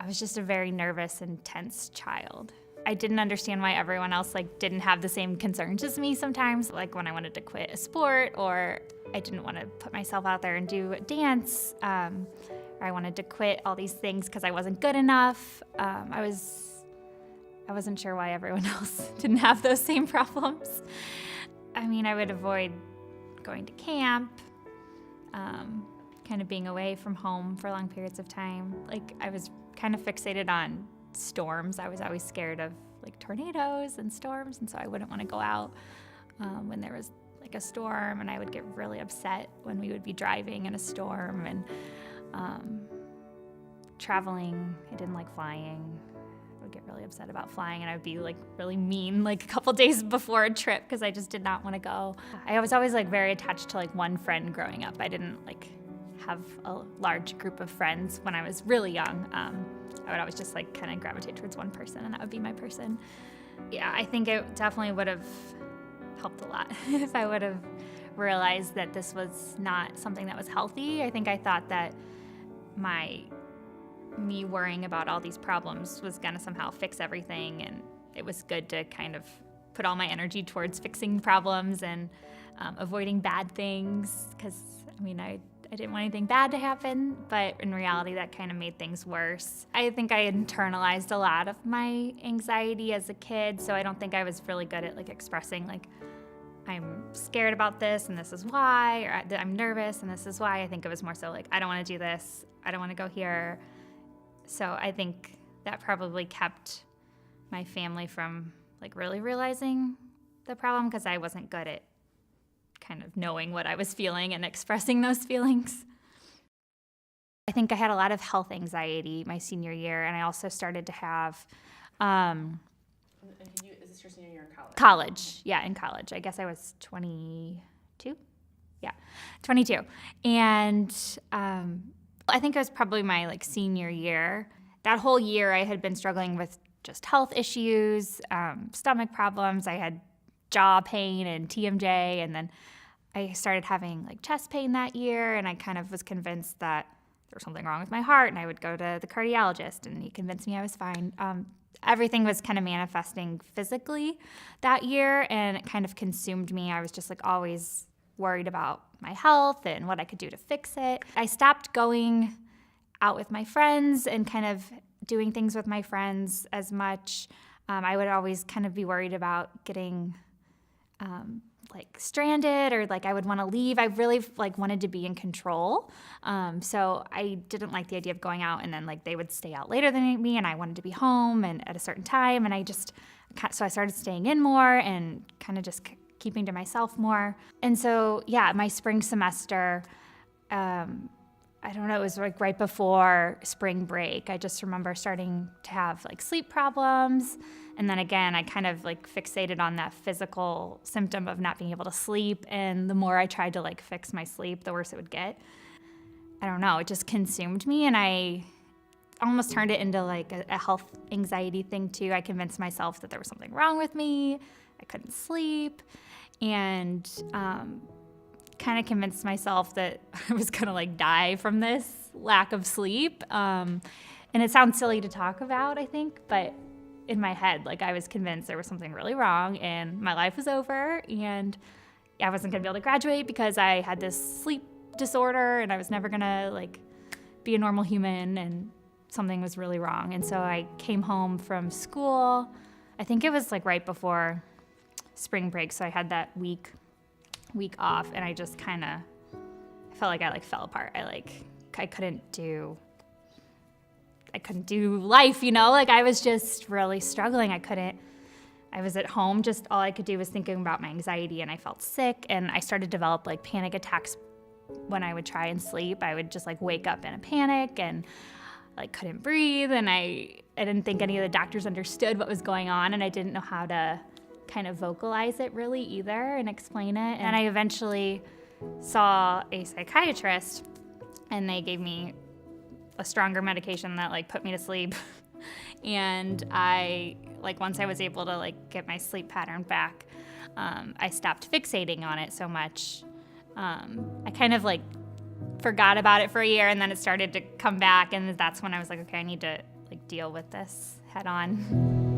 I was just a very nervous and tense child. I didn't understand why everyone else didn't have the same concerns as me sometimes, like when I wanted to quit a sport, or I didn't want to put myself out there and do a dance, or I wanted to quit all these things because I wasn't good enough. I wasn't sure why everyone else didn't have those same problems. I mean, I would avoid going to camp, kind of being away from home for long periods of time. I was kind of fixated on storms. I was always scared of tornadoes and storms, and so I wouldn't want to go out when there was a storm, and I would get really upset when we would be driving in a storm. And traveling, I didn't like flying. I would get really upset about flying, and I would be really mean a couple days before a trip because I just did not want to go. I was always very attached to one friend growing up. I didn't have a large group of friends when I was really young. I would always just kind of gravitate towards one person, and that would be my person. Yeah, I think it definitely would have helped a lot if I would have realized that this was not something that was healthy. I think I thought that me worrying about all these problems was gonna somehow fix everything, and it was good to kind of put all my energy towards fixing problems and avoiding bad things, because I didn't want anything bad to happen, but in reality that kind of made things worse. I think I internalized a lot of my anxiety as a kid, so I don't think I was really good at expressing I'm scared about this and this is why, or I'm nervous and this is why. I think it was more so I don't want to do this, I don't want to go here. So I think that probably kept my family from really realizing the problem, because I wasn't good at kind of knowing what I was feeling and expressing those feelings. I think I had a lot of health anxiety my senior year, and I also started to have Is this your senior year in college? College, yeah, in college. I guess I was 22. Yeah, 22. And I think it was probably my senior year. That whole year I had been struggling with just health issues, stomach problems. I had jaw pain and TMJ, and then I started having chest pain that year, and I kind of was convinced that there was something wrong with my heart, and I would go to the cardiologist, and he convinced me I was fine. Everything was kind of manifesting physically that year, and it kind of consumed me. I was just always worried about my health and what I could do to fix it. I stopped going out with my friends and kind of doing things with my friends as much. I would always kind of be worried about getting stranded, or I would want to leave. I really wanted to be in control. So I didn't like the idea of going out and then they would stay out later than me, and I wanted to be home and at a certain time. And so I started staying in more and kind of just keeping to myself more. And so, yeah, my spring semester, I don't know, it was right before spring break. I just remember starting to have sleep problems. And then again, I kind of fixated on that physical symptom of not being able to sleep. And the more I tried to fix my sleep, the worse it would get. I don't know, it just consumed me, and I almost turned it into a health anxiety thing too. I convinced myself that there was something wrong with me. I couldn't sleep, and kind of convinced myself that I was gonna die from this lack of sleep. And it sounds silly to talk about, I think, but in my head, I was convinced there was something really wrong and my life was over, and I wasn't gonna be able to graduate because I had this sleep disorder, and I was never gonna be a normal human, and something was really wrong. And so I came home from school. I think it was right before spring break, so I had that week off, and I just kind of felt like I fell apart. I couldn't do life, I was just really struggling. I was at home, just all I could do was thinking about my anxiety, and I felt sick, and I started to develop panic attacks when I would try and sleep. I would just wake up in a panic and couldn't breathe, and I didn't think any of the doctors understood what was going on, and I didn't know how to kind of vocalize it really either and explain it. And I eventually saw a psychiatrist, and they gave me a stronger medication that put me to sleep. And I once I was able to get my sleep pattern back, I stopped fixating on it so much. I kind of forgot about it for a year, and then it started to come back, and that's when I was like, okay, I need to like deal with this head on.